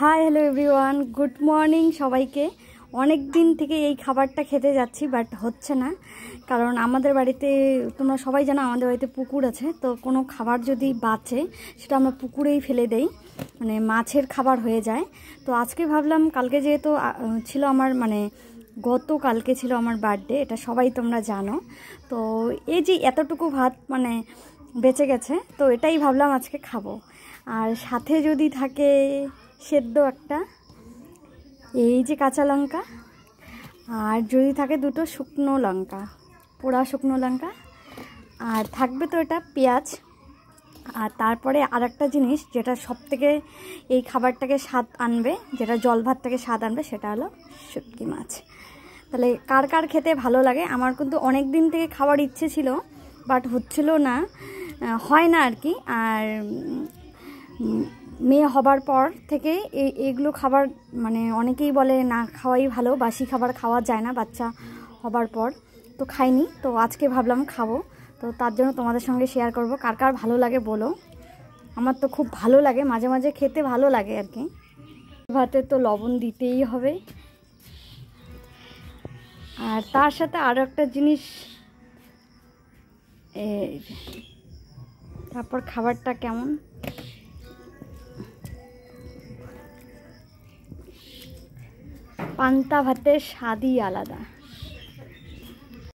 Hi hello everyone, good morning সবাইকে। অনেক দিন থেকে এই খাবারটা খেতে যাচ্ছি, বাট হচ্ছে না। কারণ আমাদের বাড়িতে, তোমরা সবাই জানো, আমাদের বাড়িতে পুকুর আছে। তো কোনো খাবার যদি বাঁচে সেটা আমরা পুকুরেই ফেলে দেই, মানে মাছের খাবার হয়ে যায়। তো আজকে ভাবলাম, কালকে যেহেতু ছিল আমার, মানে গতকালকে ছিল আমার বার্থডে, এটা সবাই তোমরা জানো। তো এই যে এতটুকু ভাত মানে বেঁচে গেছে, তো এটাই ভাবলাম আজকে খাবো। আর সাথে যদি থাকে সেদ্ধ একটা, এই যে কাঁচা লঙ্কা, আর যদি থাকে দুটো শুকনো লঙ্কা, পোড়া শুকনো লঙ্কা, আর থাকবে তো এটা পেঁয়াজ। আর তারপরে আর একটা জিনিস যেটা সব থেকে এই খাবারটাকে স্বাদ আনবে, যেটা জল ভাতটাকে স্বাদ আনবে, সেটা হলো শুটকি মাছ। তাহলে কার কার খেতে ভালো লাগে? আমার কিন্তু অনেক দিন থেকে খাওয়ার ইচ্ছে ছিল, বাট হচ্ছিল না, হয় না আর কি। আর মেয়ে হবার পর থেকে এইগুলো খাবার, মানে অনেকেই বলে না খাওয়াই ভালো, বাসি খাবার খাওয়া যায় না বাচ্চা হবার পর। তো খাইনি, তো আজকে ভাবলাম খাবো। তো তার জন্য তোমাদের সঙ্গে শেয়ার করব। কার কার ভালো লাগে বলো। আমার তো খুব ভালো লাগে, মাঝে মাঝে খেতে ভালো লাগে আর কি। ভাতে তো লবণ দিতেই হবে। আর তার সাথে আরও একটা জিনিস, তারপর খাবারটা কেমন, পান্তা ভাতের স্বাদই আলাদা।